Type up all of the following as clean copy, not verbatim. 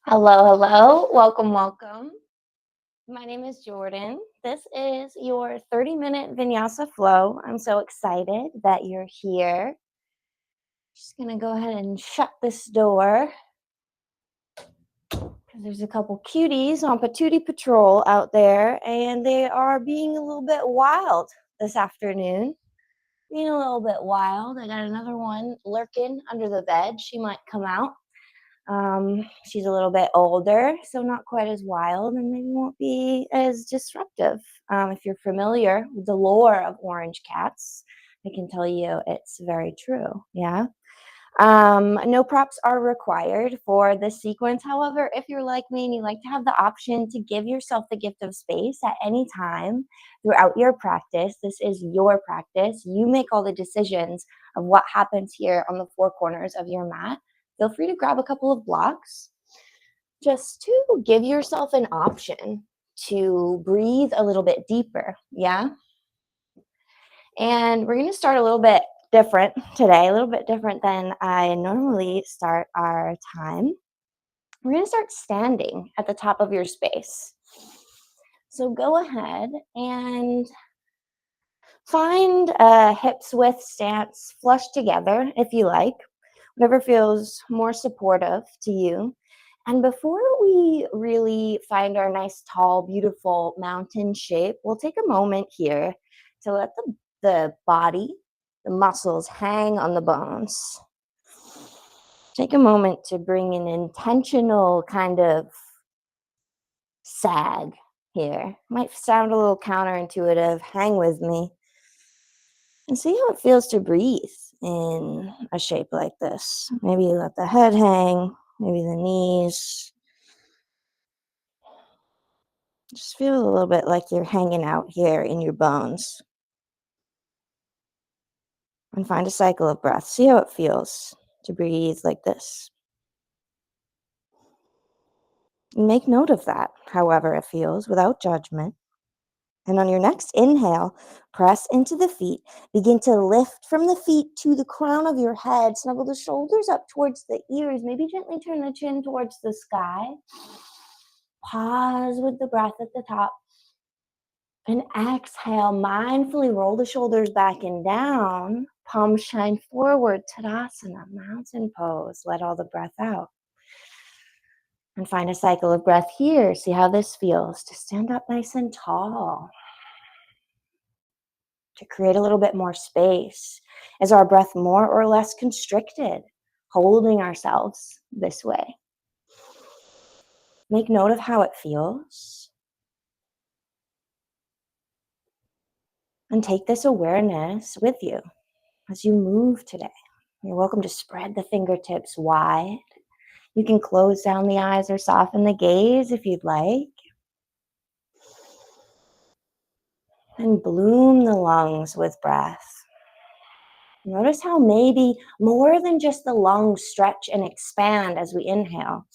Hello, hello. Welcome, welcome. My name is Jordan. This is your 30-minute Vinyasa flow. I'm so excited that you're here. Just going to go ahead and shut this door because there's a couple cuties on patootie patrol out there, and they are being a little bit wild this afternoon. Being a little bit wild. I got another one lurking under the bed. She might come out. She's a little bit older, so not quite as wild and maybe won't be as disruptive. If you're familiar with the lore of orange cats, I can tell you it's very true. Yeah. No props are required for this sequence. However, if you're like me and you like to have the option to give yourself the gift of space at any time throughout your practice, this is your practice. You make all the decisions of what happens here on the four corners of your mat. Feel free to grab a couple of blocks just to give yourself an option to breathe a little bit deeper. Yeah. And we're going to start a little bit different today, a little bit different than I normally start our time. We're going to start standing at the top of your space. So go ahead and find a hips width stance, flush together if you like, whatever feels more supportive to you. And before we really find our nice, tall, beautiful mountain shape, we'll take a moment here to let the body, the muscles hang on the bones. Take a moment to bring an intentional kind of sag here. Might sound a little counterintuitive. Hang with me. And see how it feels to breathe in a shape like this. Maybe let the head hang, maybe the knees. Just feel a little bit like you're hanging out here in your bones. And find a cycle of breath. See how it feels to breathe like this. Make note of that, however it feels, without judgment. And on your next inhale, press into the feet. Begin to lift from the feet to the crown of your head. Snuggle the shoulders up towards the ears. Maybe gently turn the chin towards the sky. Pause with the breath at the top. And exhale, mindfully roll the shoulders back and down. Palms shine forward, Tadasana, mountain pose. Let all the breath out. And find a cycle of breath here. See how this feels to stand up nice and tall. To create a little bit more space. Is our breath more or less constricted? Holding ourselves this way. Make note of how it feels. And take this awareness with you as you move today. You're welcome to spread the fingertips wide. You can close down the eyes or soften the gaze if you'd like. And bloom the lungs with breath. Notice how maybe more than just the lungs stretch and expand as we inhale.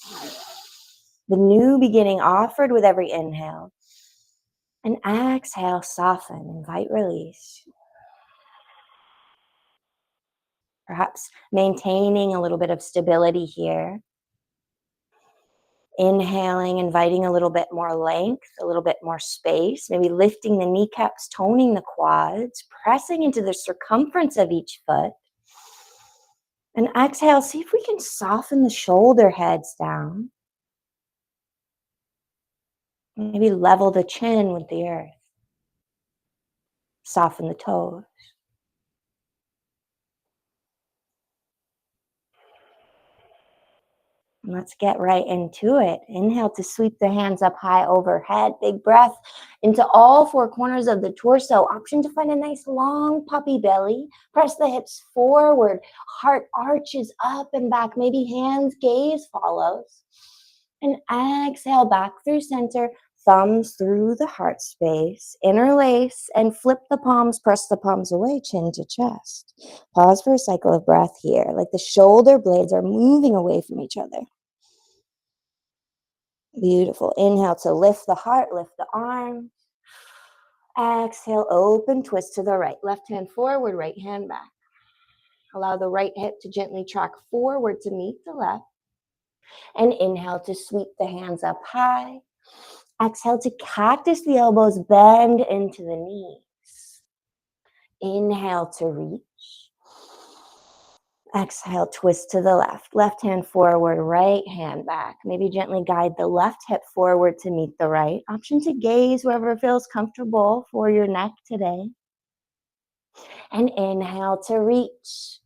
The new beginning offered with every inhale. And exhale, soften, invite release. Perhaps maintaining a little bit of stability here. Inhaling, inviting a little bit more length, a little bit more space. Maybe lifting the kneecaps, toning the quads, pressing into the circumference of each foot. And exhale, see if we can soften the shoulder heads down. Maybe level the chin with the earth. Soften the toes. And let's get right into it. Inhale to sweep the hands up high overhead. Big breath into all four corners of the torso. Option to find a nice long puppy belly. Press the hips forward. Heart arches up and back. Maybe hands, gaze follows. And exhale back through center. Thumbs through the heart space. Interlace and flip the palms. Press the palms away, chin to chest. Pause for a cycle of breath here, like the shoulder blades are moving away from each other. Beautiful. Inhale to lift the heart, lift the arm. Exhale, open, twist to the right. Left hand forward, right hand back. Allow the right hip to gently track forward to meet the left. And inhale to sweep the hands up high. Exhale to cactus the elbows, bend into the knees. Inhale to reach. Exhale, twist to the left. Left hand forward, right hand back. Maybe gently guide the left hip forward to meet the right. Option to gaze wherever feels comfortable for your neck today. And inhale to reach.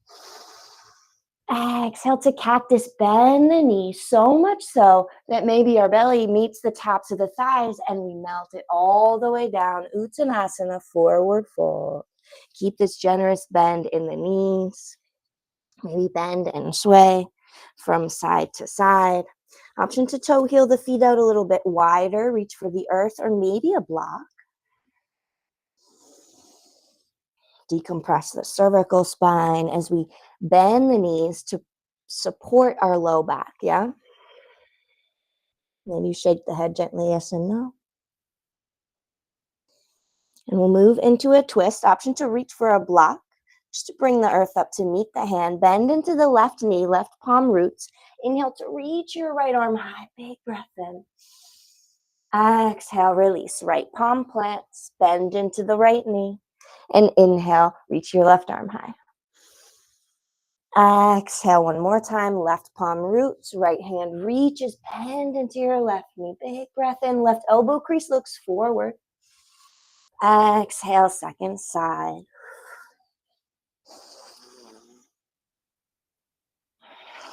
Exhale to cactus, bend the knees so much so that maybe our belly meets the tops of the thighs and we melt it all the way down. Uttanasana, forward fold. Keep this generous bend in the knees. Maybe bend and sway from side to side. Option to toe heel the feet out a little bit wider. Reach for the earth or maybe a block. Decompress the cervical spine as we bend the knees to support our low back, yeah? Maybe shake the head gently, yes and no. And we'll move into a twist. Option to reach for a block, just to bring the earth up to meet the hand. Bend into the left knee, left palm roots. Inhale to reach your right arm high. Big breath in. Exhale, release. Right palm plants. Bend into the right knee. And inhale, reach your left arm high. Exhale one more time. Left palm roots. Right hand reaches. Bend into your left knee. Big breath in. Left elbow crease looks forward. Exhale, second side.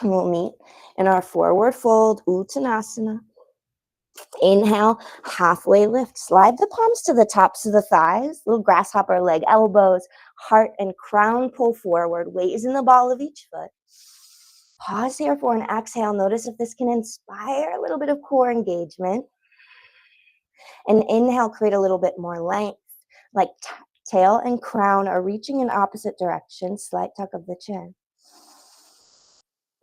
We'll meet in our forward fold, Uttanasana. Inhale, halfway lift. Slide the palms to the tops of the thighs, little grasshopper leg, elbows, heart and crown pull forward. Weight is in the ball of each foot. Pause here for an exhale. Notice if this can inspire a little bit of core engagement. And inhale, create a little bit more length, like tail and crown are reaching in opposite directions. Slight tuck of the chin.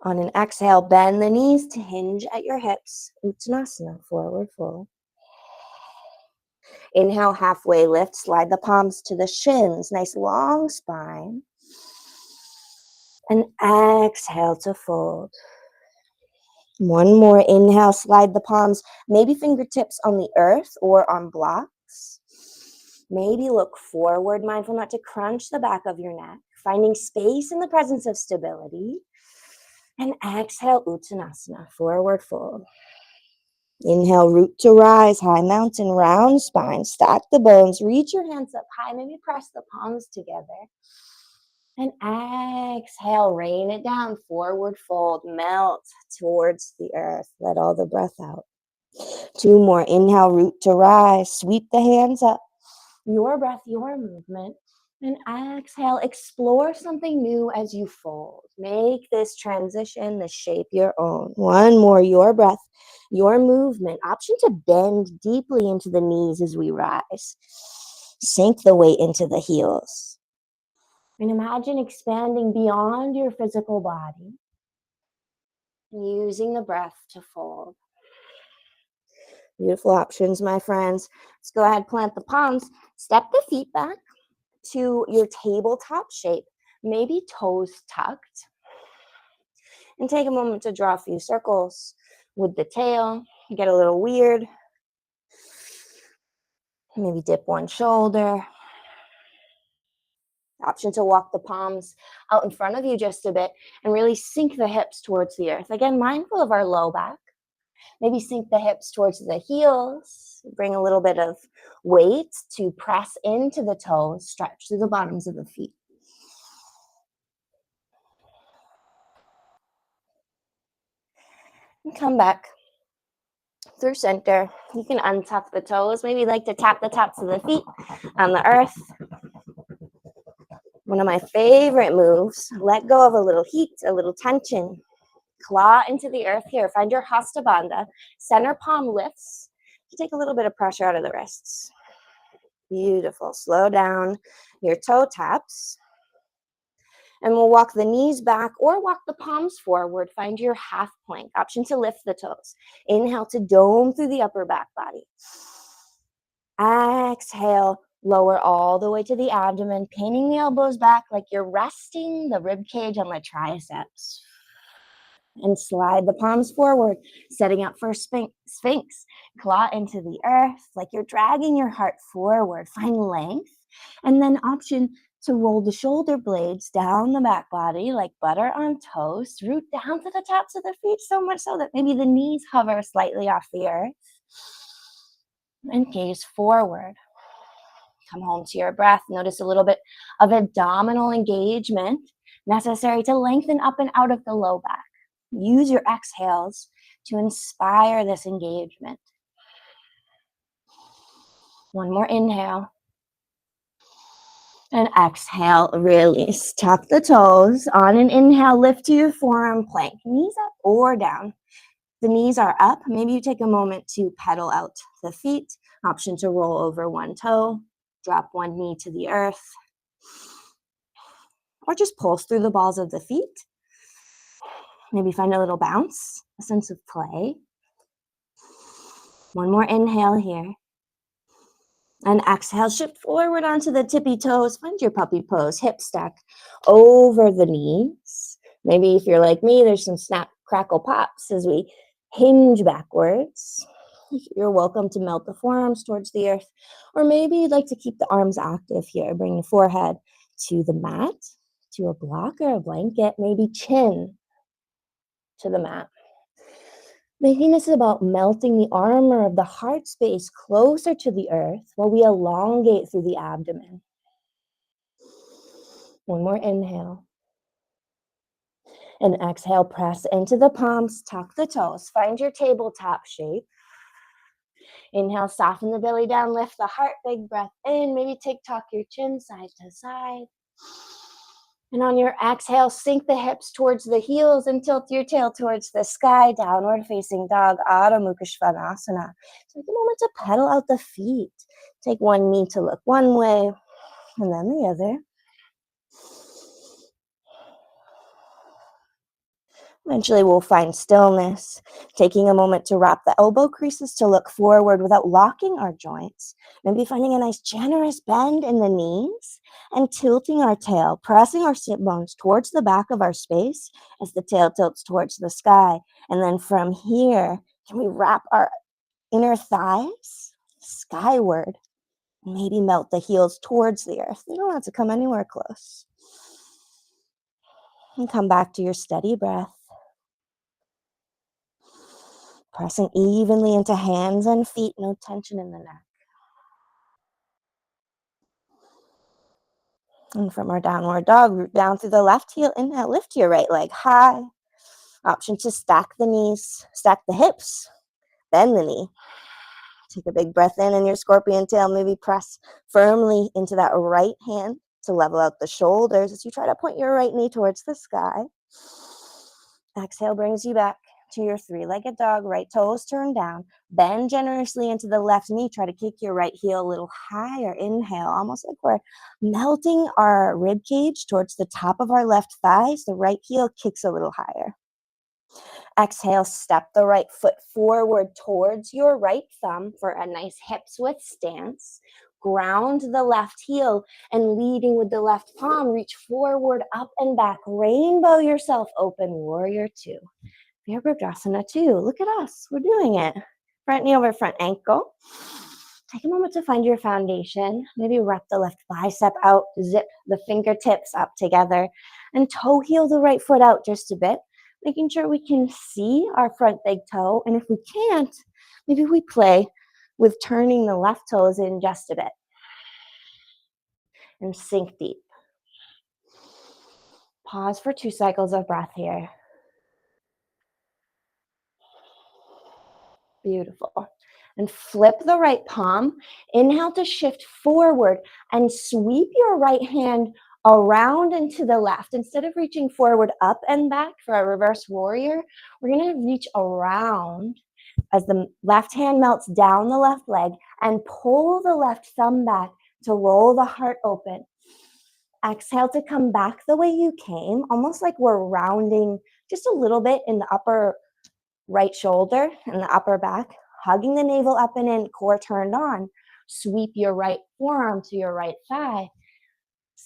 On an exhale, bend the knees to hinge at your hips. Uttanasana, forward fold. Inhale, halfway lift. Slide the palms to the shins. Nice long spine. And exhale to fold. One more. Inhale, slide the palms, maybe fingertips on the earth or on blocks. Maybe look forward, mindful not to crunch the back of your neck. Finding space in the presence of stability. And exhale, Uttanasana, forward fold. Inhale, root to rise, high mountain, round spine. Stack the bones, reach your hands up high, maybe press the palms together. And exhale, rain it down, forward fold, melt towards the earth. Let all the breath out. Two more. Inhale, root to rise, sweep the hands up. Your breath, your movement. And exhale, explore something new as you fold. Make this transition, the shape your own. One more, your breath, your movement. Option to bend deeply into the knees as we rise. Sink the weight into the heels. And imagine expanding beyond your physical body. Using the breath to fold. Beautiful options, my friends. Let's go ahead, plant the palms. Step the feet back to your tabletop shape, maybe toes tucked. And take a moment to draw a few circles with the tail. Get a little weird. Maybe dip one shoulder. Option to walk the palms out in front of you just a bit and really sink the hips towards the earth. Again, mindful of our low back. Maybe sink the hips towards the heels. Bring a little bit of weight to press into the toes. Stretch through the bottoms of the feet. And come back through center. You can untuck the toes. Maybe like to tap the tops of the feet on the earth. One of my favorite moves. Let go of a little heat, a little tension. Claw into the earth here. Find your Hasta Bandha. Center palm lifts to take a little bit of pressure out of the wrists. Beautiful. Slow down your toe taps. And we'll walk the knees back or walk the palms forward. Find your half plank. Option to lift the toes. Inhale to dome through the upper back body. Exhale, lower all the way to the abdomen, pinning the elbows back like you're resting the rib cage on the triceps. And slide the palms forward, setting up for sphinx. Claw into the earth like you're dragging your heart forward. Find length. And then option to roll the shoulder blades down the back body like butter on toast. Root down to the tops of the feet, so much so that maybe the knees hover slightly off the earth. And gaze forward. Come home to your breath. Notice a little bit of abdominal engagement necessary to lengthen up and out of the low back. Use your exhales to inspire this engagement. One more inhale. And exhale, release. Tuck the toes. On an inhale, lift to your forearm plank. Knees up or down. The knees are up. Maybe you take a moment to pedal out the feet. Option to roll over one toe. Drop one knee to the earth. Or just pulse through the balls of the feet. Maybe find a little bounce, a sense of play. One more inhale here. And exhale, shift forward onto the tippy toes. Find your puppy pose, hip stack over the knees. Maybe if you're like me, there's some snap, crackle, pops as we hinge backwards. You're welcome to melt the forearms towards the earth. Or maybe you'd like to keep the arms active here. Bring the forehead to the mat, to a block or a blanket, maybe chin to the mat. Making this about melting the armor of the heart space closer to the earth while we elongate through the abdomen. One more inhale. And exhale, press into the palms, tuck the toes. Find your tabletop shape. Inhale, soften the belly down, lift the heart, big breath in. Maybe tuck your chin side to side. And on your exhale, sink the hips towards the heels and tilt your tail towards the sky, downward facing dog, Adho Mukha Svanasana. Take a moment to pedal out the feet. Take one knee to look one way and then the other. Eventually we'll find stillness, taking a moment to wrap the elbow creases to look forward without locking our joints. Maybe finding a nice generous bend in the knees and tilting our tail, pressing our sit bones towards the back of our space as the tail tilts towards the sky. And then from here, can we wrap our inner thighs skyward? Maybe melt the heels towards the earth. You don't have to come anywhere close. And come back to your steady breath. Pressing evenly into hands and feet, no tension in the neck. And from our downward dog, root down through the left heel. Inhale, lift your right leg high. Option to stack the knees, stack the hips, bend the knee. Take a big breath in your scorpion tail. Maybe press firmly into that right hand to level out the shoulders as you try to point your right knee towards the sky. Exhale brings you back to your three-legged dog, right toes turned down. Bend generously into the left knee. Try to kick your right heel a little higher. Inhale, almost like we're melting our rib cage towards the top of our left thighs. The right heel kicks a little higher. Exhale, step the right foot forward towards your right thumb for a nice hips width stance. Ground the left heel and leading with the left palm, reach forward, up and back. Rainbow yourself open, warrior two. Virabhadrasana 2. Look at us. We're doing it. Front knee over front ankle. Take a moment to find your foundation. Maybe wrap the left bicep out. Zip the fingertips up together. And toe heel the right foot out just a bit. Making sure we can see our front big toe. And if we can't, maybe we play with turning the left toes in just a bit. And sink deep. Pause for 2 cycles of breath here. Beautiful. And flip the right palm. Inhale to shift forward and sweep your right hand around and to the left. Instead of reaching forward, up and back for a reverse warrior, we're going to reach around as the left hand melts down the left leg and pull the left thumb back to roll the heart open. Exhale to come back the way you came, almost like we're rounding just a little bit in the upper right shoulder and the upper back, hugging the navel up and in, core turned on. Sweep your right forearm to your right thigh.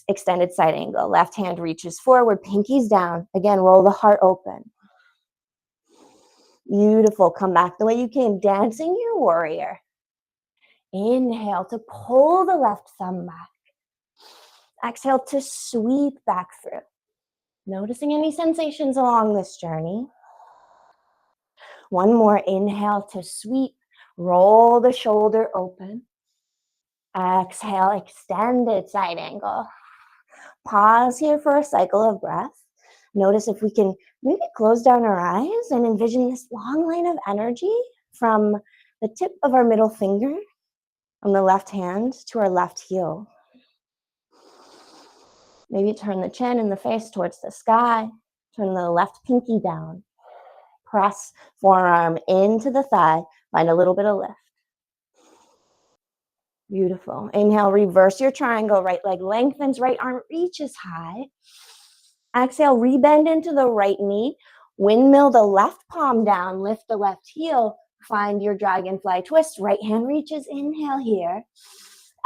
Extended side angle. Left hand reaches forward, pinkies down. Again, roll the heart open. Beautiful. Come back the way you came, dancing your warrior. Inhale to pull the left thumb back. Exhale to sweep back through. Noticing any sensations along this journey. One more. Inhale to sweep. Roll the shoulder open. Exhale, extended side angle. Pause here for a cycle of breath. Notice if we can maybe close down our eyes and envision this long line of energy from the tip of our middle finger on the left hand to our left heel. Maybe turn the chin and the face towards the sky. Turn the left pinky down. Press forearm into the thigh. Find a little bit of lift. Beautiful. Inhale, reverse your triangle. Right leg lengthens, right arm reaches high. Exhale, rebend into the right knee. Windmill the left palm down. Lift the left heel. Find your dragonfly twist. Right hand reaches. Inhale here.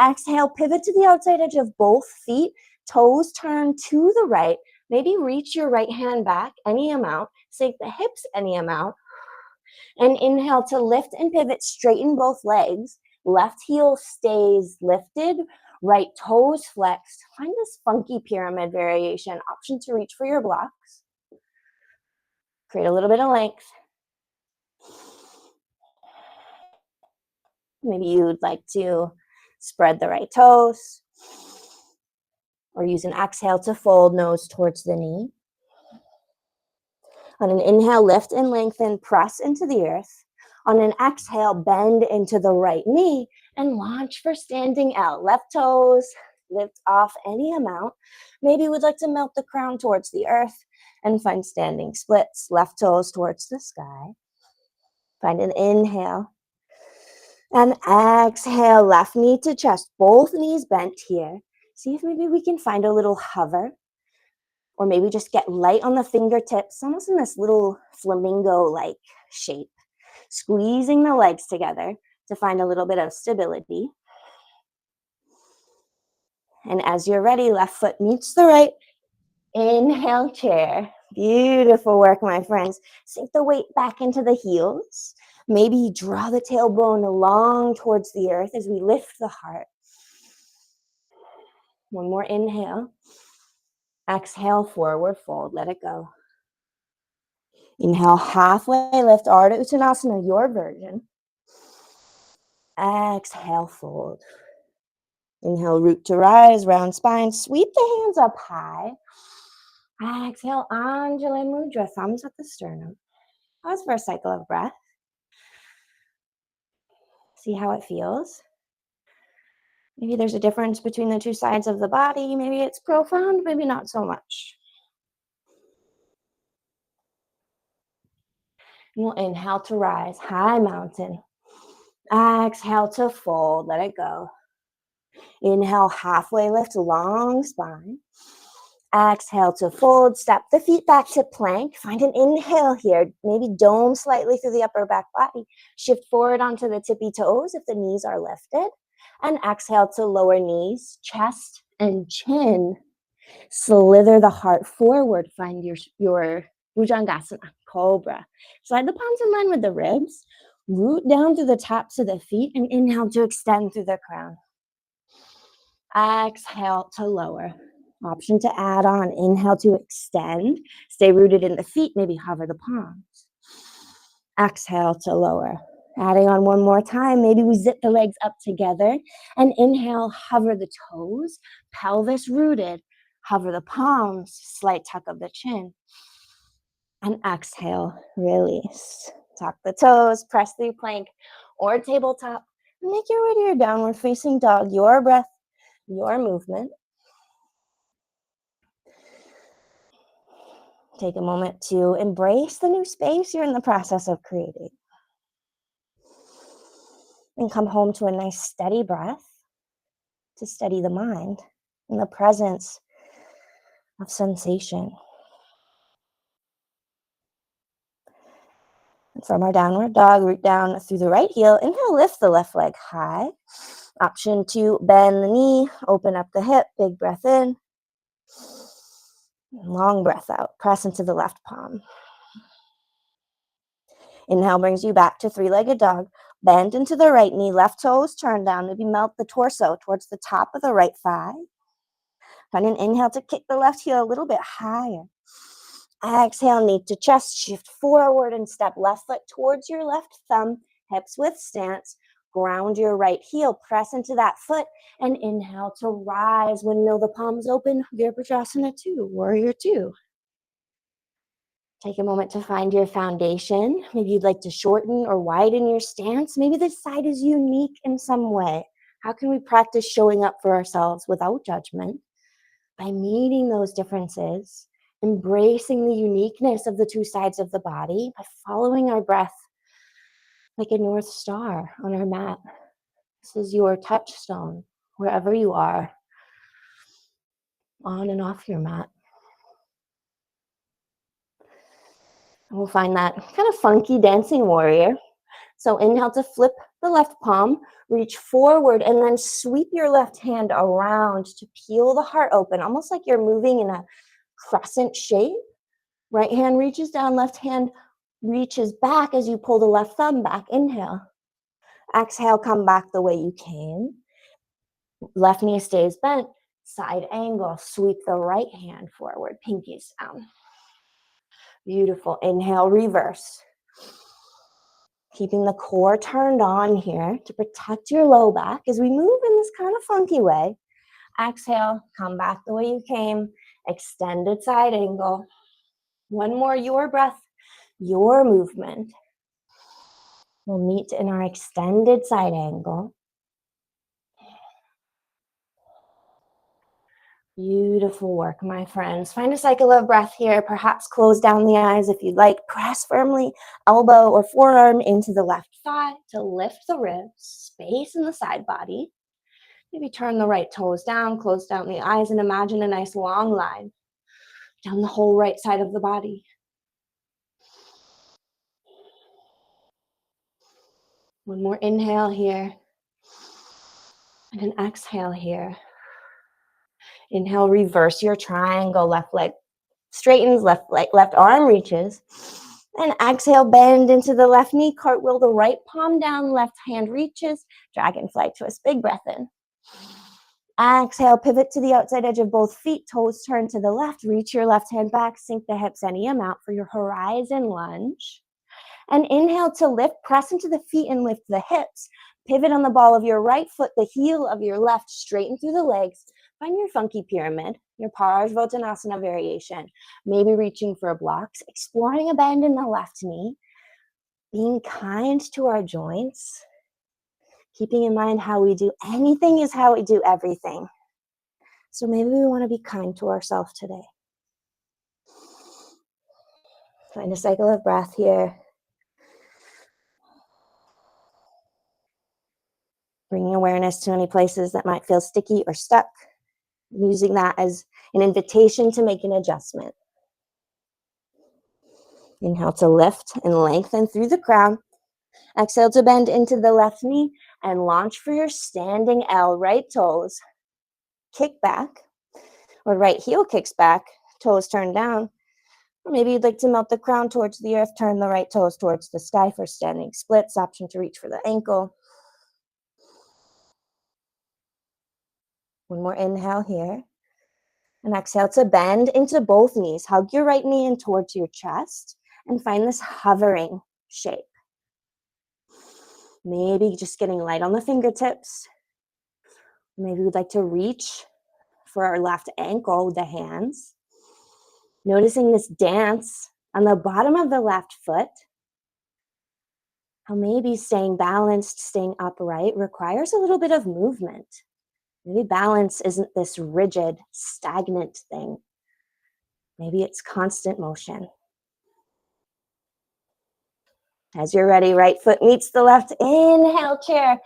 Exhale, pivot to the outside edge of both feet. Toes turn to the right. Maybe reach your right hand back any amount. Sink the hips any amount. And inhale to lift and pivot. Straighten both legs. Left heel stays lifted. Right toes flexed. Find this funky pyramid variation. Option to reach for your blocks. Create a little bit of length. Maybe you'd like to spread the right toes. Or use an exhale to fold nose towards the knee. On an inhale, lift and lengthen, press into the earth. On an exhale, bend into the right knee and launch for standing L. Left toes lift off any amount. Maybe we'd like to melt the crown towards the earth and find standing splits. Left toes towards the sky. Find an inhale. And exhale, left knee to chest. Both knees bent here. See if maybe we can find a little hover. Or maybe just get light on the fingertips, almost in this little flamingo-like shape. Squeezing the legs together to find a little bit of stability. And as you're ready, left foot meets the right. Inhale, chair. Beautiful work, my friends. Sink the weight back into the heels. Maybe draw the tailbone along towards the earth as we lift the heart. One more inhale. Exhale, forward fold. Let it go. Inhale, halfway lift, Ardha Uttanasana, your version. Exhale, fold. Inhale, root to rise, round spine. Sweep the hands up high. Exhale, Anjali Mudra, thumbs at the sternum. Pause for a cycle of breath. See how it feels. Maybe there's a difference between the two sides of the body. Maybe it's profound, maybe not so much. And we'll inhale to rise, high mountain. Exhale to fold, let it go. Inhale, halfway lift, long spine. Exhale to fold, step the feet back to plank. Find an inhale here, maybe dome slightly through the upper back body. Shift forward onto the tippy toes if the knees are lifted. And exhale to lower knees, chest and chin. Slither the heart forward. Find your Bhujangasana, cobra. Slide the palms in line with the ribs. Root down through the tops of the feet and inhale to extend through the crown. Exhale to lower. Option to add on. Inhale to extend. Stay rooted in the feet. Maybe hover the palms. Exhale to lower. Adding on one more time. Maybe we zip the legs up together. And inhale, hover the toes. Pelvis rooted. Hover the palms. Slight tuck of the chin. And exhale, release. Tuck the toes. Press through plank or tabletop. Make your way to your downward facing dog. Your breath, your movement. Take a moment to embrace the new space you're in the process of creating. And come home to a nice steady breath to steady the mind in the presence of sensation. And from our downward dog, root down through the right heel. Inhale, lift the left leg high. Option to bend the knee, open up the hip, big breath in. Long breath out. Press into the left palm. Inhale brings you back to three-legged dog. Bend into the right knee, left toes turn down. Maybe melt the torso towards the top of the right thigh. Find an inhale to kick the left heel a little bit higher. Exhale, knee to chest, shift forward and step left foot towards your left thumb, hips width stance. Ground your right heel, press into that foot, and inhale to rise. Windmill the palms open, Virabhadrasana 2, Warrior 2. Take a moment to find your foundation. Maybe you'd like to shorten or widen your stance. Maybe this side is unique in some way. How can we practice showing up for ourselves without judgment? By meeting those differences, embracing the uniqueness of the two sides of the body, by following our breath like a North Star on our mat. This is your touchstone, wherever you are, on and off your mat. And we'll find that kind of funky dancing warrior. So inhale to flip the left palm, reach forward, and then sweep your left hand around to peel the heart open, almost like you're moving in a crescent shape. Right hand reaches down, left hand reaches back as you pull the left thumb back. Inhale. Exhale, come back the way you came. Left knee stays bent, side angle. Sweep the right hand forward, pinkies down. Beautiful. Inhale, reverse. Keeping the core turned on here to protect your low back as we move in this kind of funky way. Exhale, come back the way you came. Extended side angle. One more, your breath, your movement. We'll meet in our extended side angle. Beautiful work, my friends. Find a cycle of breath here. Perhaps close down the eyes if you'd like. Press firmly elbow or forearm into the left thigh to lift the ribs. Space in the side body. Maybe turn the right toes down, close down the eyes, and imagine a nice long line down the whole right side of the body. One more inhale here. And an exhale here. Inhale, reverse your triangle. Left leg straightens, left arm reaches. And exhale, bend into the left knee. Cartwheel the right palm down, left hand reaches. Dragonfly twist, big breath in. Exhale, pivot to the outside edge of both feet. Toes turn to the left. Reach your left hand back. Sink the hips any amount for your horizon lunge. And inhale to lift. Press into the feet and lift the hips. Pivot on the ball of your right foot, the heel of your left. Straighten through the legs. Find your funky pyramid, your Parsvottanasana variation. Maybe reaching for blocks. Exploring a bend in the left knee. Being kind to our joints. Keeping in mind how we do anything is how we do everything. So maybe we want to be kind to ourselves today. Find a cycle of breath here. Bringing awareness to any places that might feel sticky or stuck. Using that as an invitation to make an adjustment. Inhale to lift and lengthen through the crown. Exhale to bend into the left knee and launch for your standing L. Right toes kick back, or right heel kicks back, toes turn down. Or maybe you'd like to melt the crown towards the earth, turn the right toes towards the sky for standing splits. Option to reach for the ankle. One more inhale here. And exhale to bend into both knees. Hug your right knee in towards your chest and find this hovering shape. Maybe just getting light on the fingertips. Maybe we'd like to reach for our left ankle with the hands. Noticing this dance on the bottom of the left foot. How maybe staying balanced, staying upright requires a little bit of movement. Maybe balance isn't this rigid, stagnant thing. Maybe it's constant motion. As you're ready, right foot meets the left. Inhale, chair.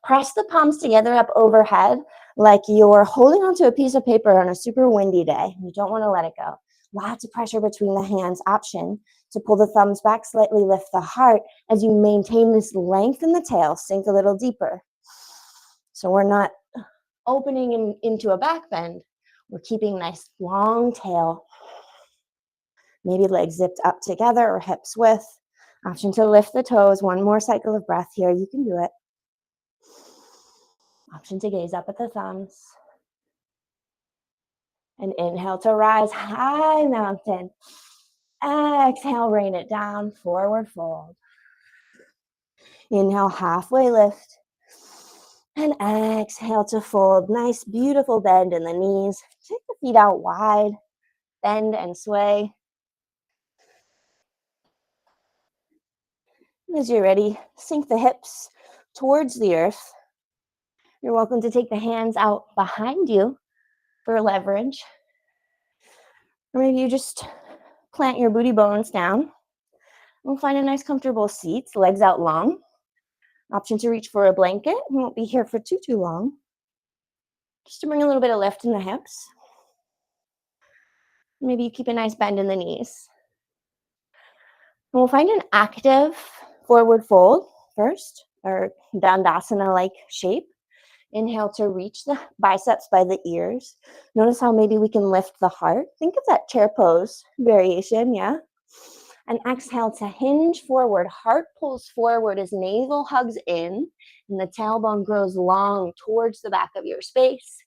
Press the palms together up overhead like you're holding onto a piece of paper on a super windy day. You don't want to let it go. Lots of pressure between the hands. Option to pull the thumbs back, slightly lift the heart as you maintain this length in the tail. Sink a little deeper. So we're not opening into a back bend. We're keeping nice long tail. Maybe legs zipped up together or hips width. Option to lift the toes. One more cycle of breath here. You can do it. Option to gaze up at the thumbs. And inhale to rise, high mountain. Exhale, rain it down, forward fold. Inhale, halfway lift. And exhale to fold. Nice, beautiful bend in the knees. Take the feet out wide. Bend and sway. As you're ready, sink the hips towards the earth. You're welcome to take the hands out behind you for leverage. Or maybe you just plant your booty bones down. We'll find a nice comfortable seat, legs out long. Option to reach for a blanket. We won't be here for too long. Just to bring a little bit of lift in the hips. Maybe you keep a nice bend in the knees. And we'll find an active forward fold first, or Dandasana-like shape. Inhale to reach the biceps by the ears. Notice how maybe we can lift the heart. Think of that chair pose variation, yeah? And exhale to hinge forward. Heart pulls forward as navel hugs in, and the tailbone grows long towards the back of your space.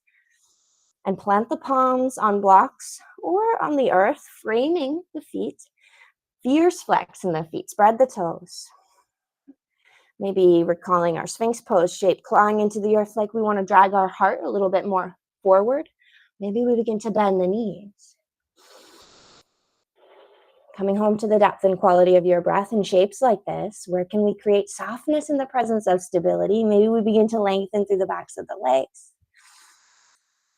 And plant the palms on blocks or on the earth, framing the feet. Fierce flex in the feet. Spread the toes. Maybe recalling our Sphinx pose shape, clawing into the earth like we want to drag our heart a little bit more forward. Maybe we begin to bend the knees. Coming home to the depth and quality of your breath in shapes like this, where can we create softness in the presence of stability? Maybe we begin to lengthen through the backs of the legs.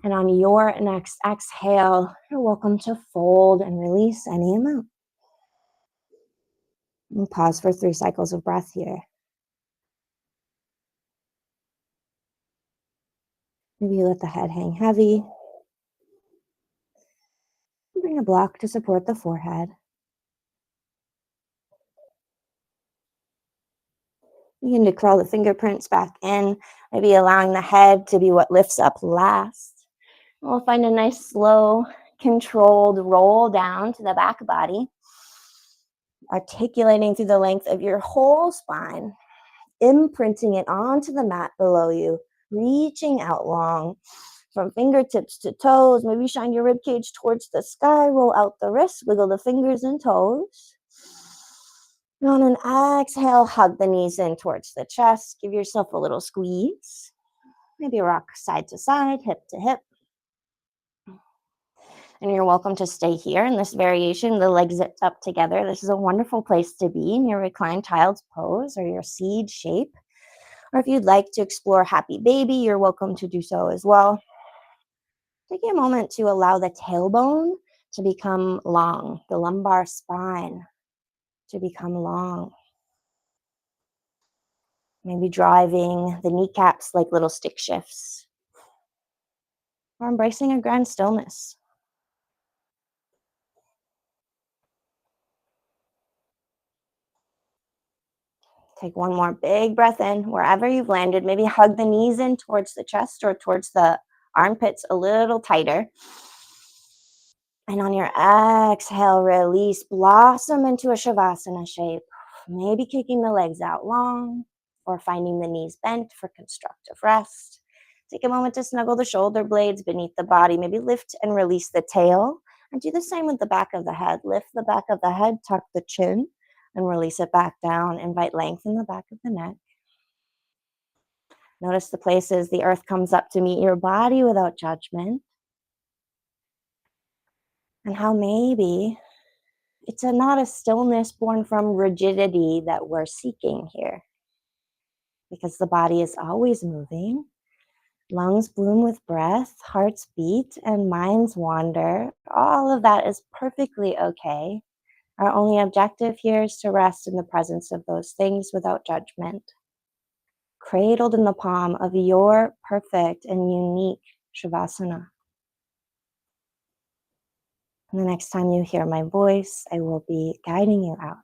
And on your next exhale, you're welcome to fold and release any amount. And pause for 3 cycles of breath here. Maybe you let the head hang heavy. Bring a block to support the forehead. Begin to crawl the fingerprints back in, maybe allowing the head to be what lifts up last. We'll find a nice, slow, controlled roll down to the back body, articulating through the length of your whole spine, imprinting it onto the mat below you, reaching out long from fingertips to toes. Maybe shine your ribcage towards the sky, roll out the wrists, wiggle the fingers and toes. And on an exhale, hug the knees in towards the chest. Give yourself a little squeeze. Maybe rock side to side, hip to hip. And you're welcome to stay here in this variation, the legs zipped up together. This is a wonderful place to be in your reclined child's pose or your seed shape. Or if you'd like to explore happy baby, you're welcome to do so as well. Take a moment to allow the tailbone to become long, the lumbar spine to become long. Maybe driving the kneecaps like little stick shifts. Or embracing a grand stillness. Take one more big breath in, wherever you've landed. Maybe hug the knees in towards the chest or towards the armpits a little tighter. And on your exhale, release, blossom into a Shavasana shape. Maybe kicking the legs out long or finding the knees bent for constructive rest. Take a moment to snuggle the shoulder blades beneath the body. Maybe lift and release the tail. And do the same with the back of the head. Lift the back of the head, tuck the chin, and release it back down. Invite length in the back of the neck. Notice the places the earth comes up to meet your body without judgment. And how maybe it's not a stillness born from rigidity that we're seeking here. Because the body is always moving. Lungs bloom with breath, hearts beat, and minds wander. All of that is perfectly okay. Our only objective here is to rest in the presence of those things without judgment. Cradled in the palm of your perfect and unique Shavasana. And the next time you hear my voice, I will be guiding you out.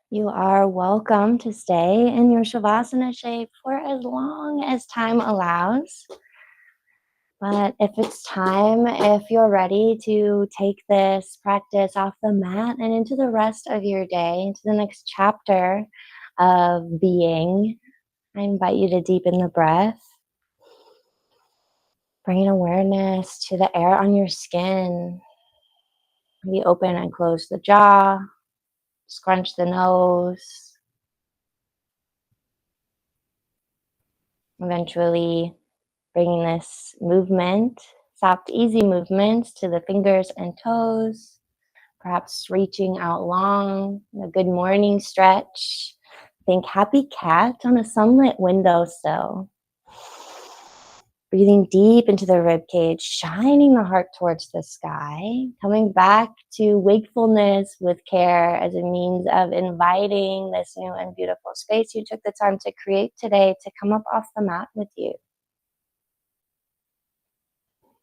You are welcome to stay in your Shavasana shape for as long as time allows. But if it's time, if you're ready to take this practice off the mat and into the rest of your day, into the next chapter of being, I invite you to deepen the breath, bringing awareness to the air on your skin. We open and close the jaw, scrunch the nose, eventually bringing this movement, soft, easy movements to the fingers and toes, perhaps reaching out long, a good morning stretch. Think happy cat on a sunlit windowsill. Breathing deep into the rib cage, shining the heart towards the sky, coming back to wakefulness with care as a means of inviting this new and beautiful space you took the time to create today to come up off the mat with you,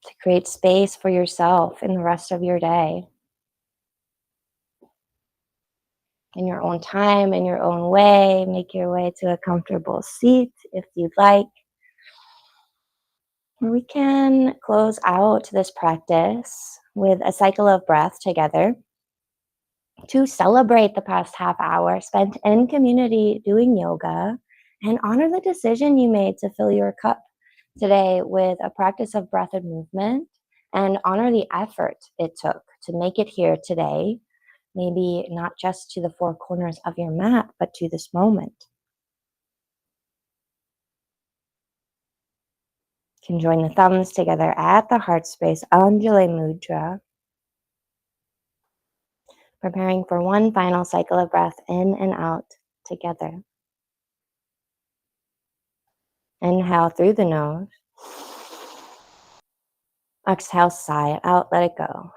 to create space for yourself in the rest of your day, in your own time, in your own way. Make your way to a comfortable seat if you'd like. We can close out this practice with a cycle of breath together to celebrate the past half hour spent in community doing yoga and honor the decision you made to fill your cup today with a practice of breath and movement, and honor the effort it took to make it here today, maybe not just to the four corners of your mat, but to this moment. You can join the thumbs together at the heart space, Anjali Mudra, preparing for one final cycle of breath in and out together. Inhale through the nose. Exhale, sigh it out, let it go.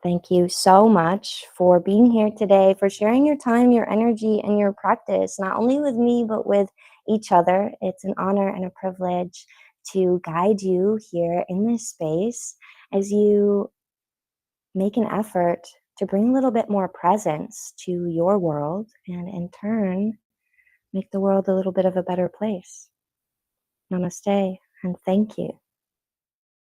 Thank you so much for being here today, for sharing your time, your energy, and your practice, not only with me, but with each other. It's an honor and a privilege to guide you here in this space as you make an effort to bring a little bit more presence to your world and in turn, make the world a little bit of a better place. Namaste and thank you.